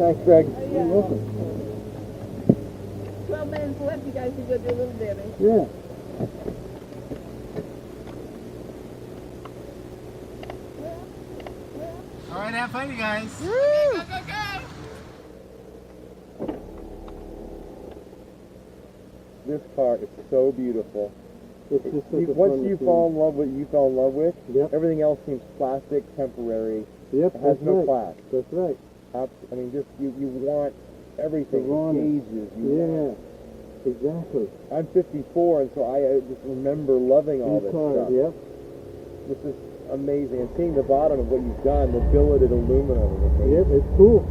Thanks, Greg. You're welcome. 12 minutes left, you guys can go do a little damage. Yeah. All right, have fun, you guys. Woo! Go, go, go! This car is so beautiful. It's just such a Once fun you machine. fall in love with you fell in love with, Yep. everything else seems plastic, temporary. Yep, It has that's no right. class. That's right. I mean, just you want everything. The rawness. Gauges. Yeah, exactly. I'm 54, and so I just remember loving all These this cars, stuff. yep. This is amazing. And seeing the bottom of what you've done, the billeted aluminum is amazing. Yep, it's cool.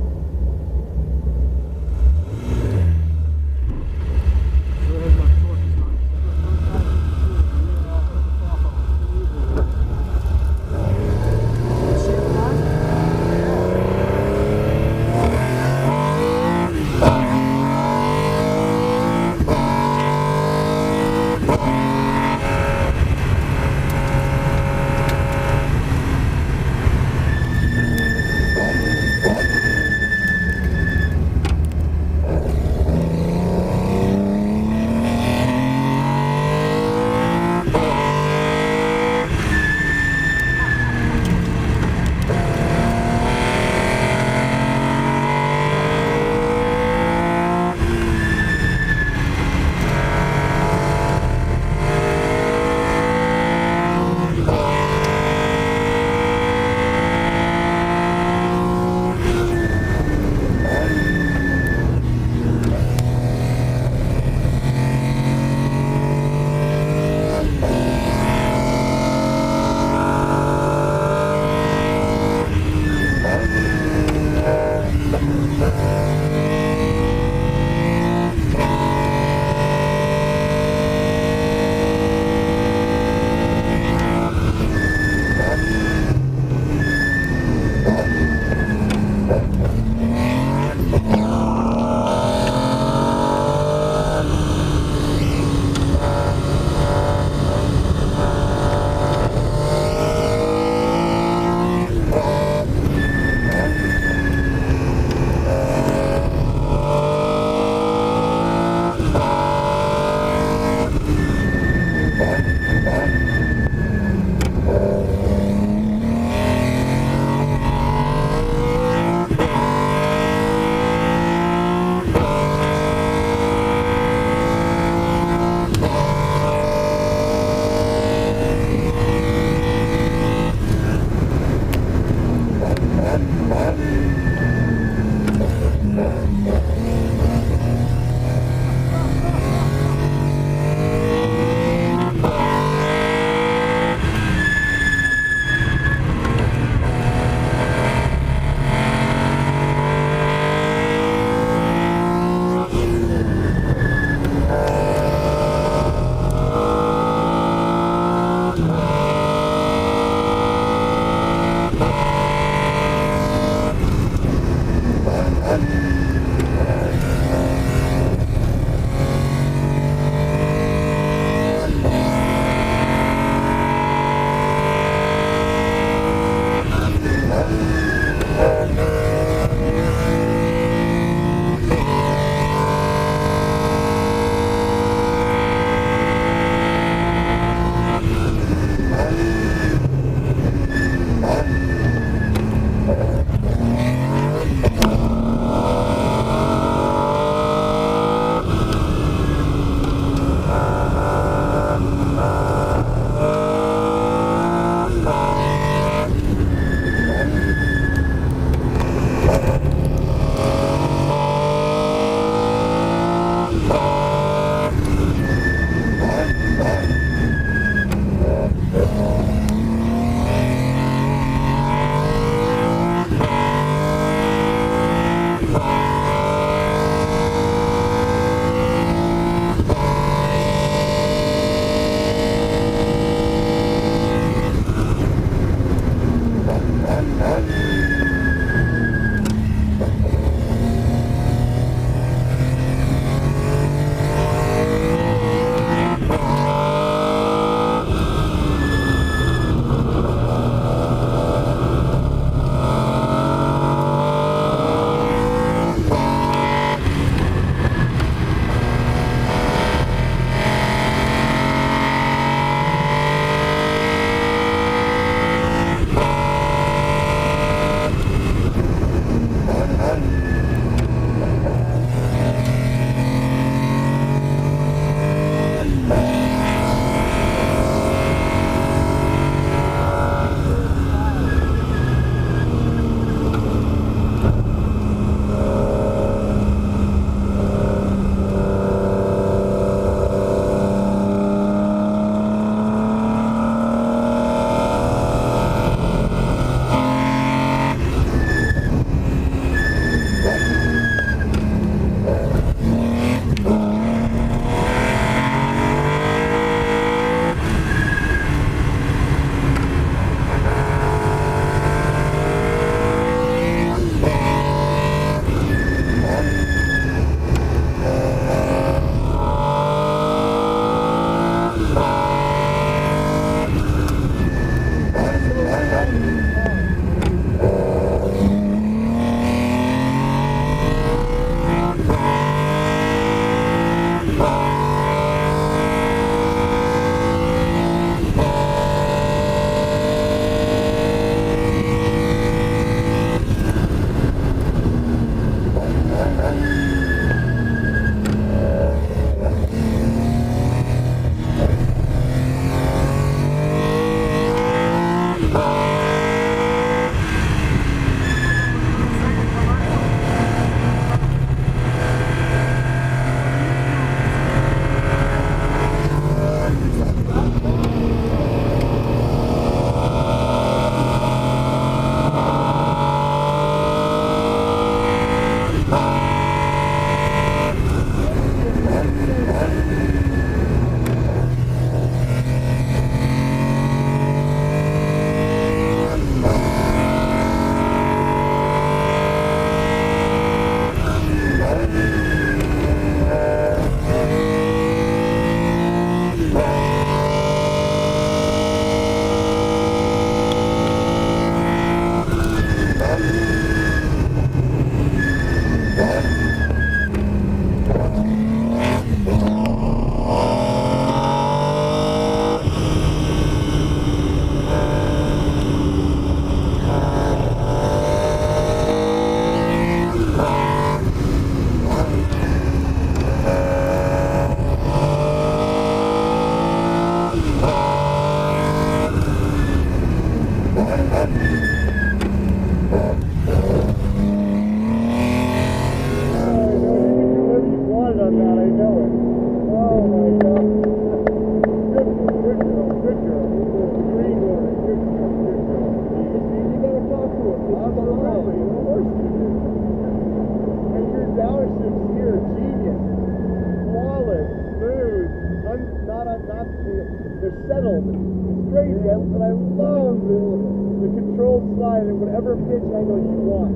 whatever pitch angle you want.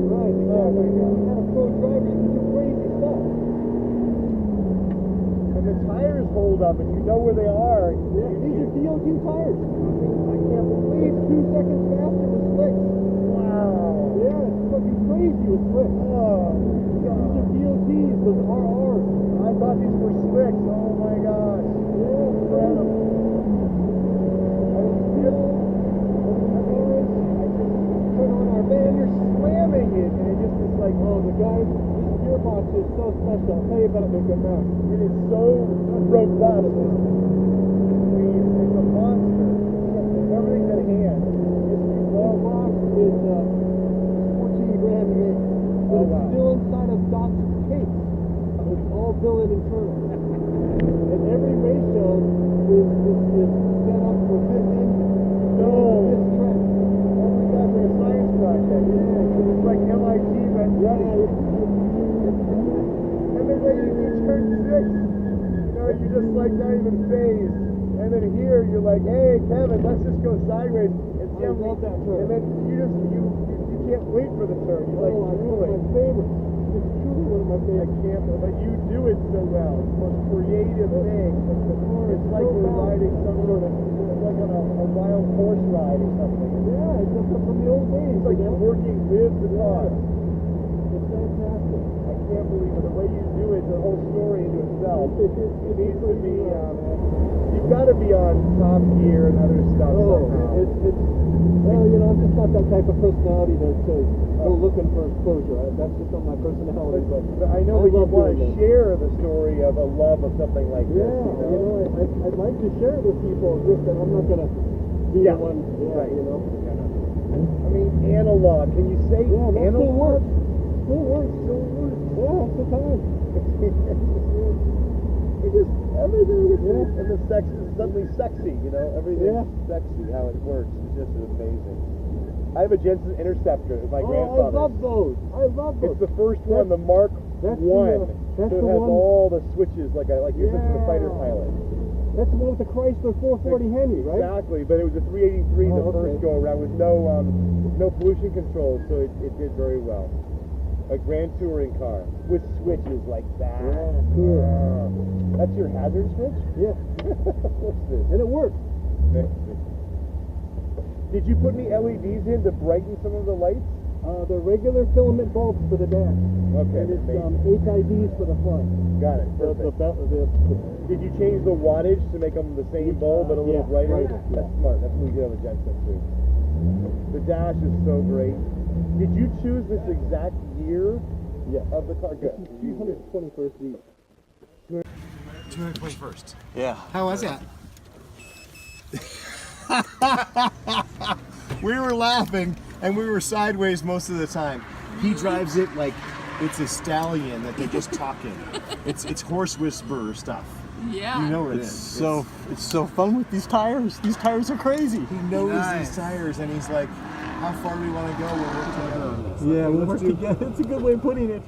Right, exactly. Oh my God. You got a pro driver, you can do crazy stuff. And the tires hold up, and you know where they are. Yeah, these are DOT tires. I can't believe 2 seconds faster with slicks. Wow. Yeah, it's fucking crazy with slicks. Oh, These God. are DOTs, those RRs. I thought these were slicks. Oh my gosh. Yeah, Incredible. I just turn on our van, you're slamming it, and it just is like, oh, the guys, this gearbox is so special. I'll tell you about it when we get back. it is so robust. I mean, it's a monster. Everything's at hand. It's This low. box is 14 grand to make. But Oh, it's wow. still inside of Datsun case. It's all billet internal. And every ratio is set up for this engine. No. This track. Oh my gosh, like a science project. Yeah. It's like MIT met ready. And then when you turn 6, you know, you're just like not even phased. And then here you're like, hey Kevin, let's just go sideways and see I how love that turn. And then you can't wait for the turn. You're like Oh, it's one of drooling. my favorites. It's truly one of my I favorites. can't, but you do it so well. It's the most creative thing. It's like so we're balanced. riding some sort of, it's like on a wild horse ride or something. Yeah, it's just from the old days. It's like you know? you're working with the car. It's fantastic. I can't believe it. The way you do it, the whole story into itself. It needs to be, you've got to be on Top Gear and other stuff Oh, somehow. well, you know, I'm just not that type of personality to go looking for exposure. That's just not my personality. But I know I that you love want to doing this. share the story of a love of something like this. Yeah, you know, I'd like to share it with people, just that I'm not going to be Yeah, the one, right. you know. I mean, analog. Can you say Yeah, that still analog? works. Still works. Still works. Yeah, it's the time. It just everything is Yeah. and the sex is suddenly sexy, you know, everything's Yeah. sexy how it works. It's just amazing. I have a Jensen Interceptor with my Oh, I grandfather. love those. I love those. It's the first one, the Mark that's One. that's So it the has one. all the switches like you're listening to the fighter Yeah. pilot. That's the one with the Chrysler 440 Henry, right? Exactly, but it was a 383 the Oh, okay. first go around with no pollution control, so it did very well. A grand touring car with switches like that. Yeah, cool. That's your hazard switch? Yeah, What's this? and it works. Did you put any LEDs in to brighten some of the lights? The regular filament bulbs for the dash. Okay, And it's amazing. HIDs for the front. Got it. The, Perfect. Did you change the wattage to make them the same bulb but a little Yeah, brighter? brighter, That's yeah. smart. That's what we do have a Jensen too. The dash is so great. Did you choose this exact year Yeah. of the car? Good. 221st week. 221st. Yeah. How was that? We were laughing and we were sideways most of the time. He drives it like it's a stallion that they're just talking. It's horse whisperer stuff. Yeah. You know it It's is. it's so fun with these tires. These tires are crazy. He knows Nice. these tires and he's like, how far do we want to go? We'll work together on this. Yeah, we'll Let's work do- together. It's a good way of putting it.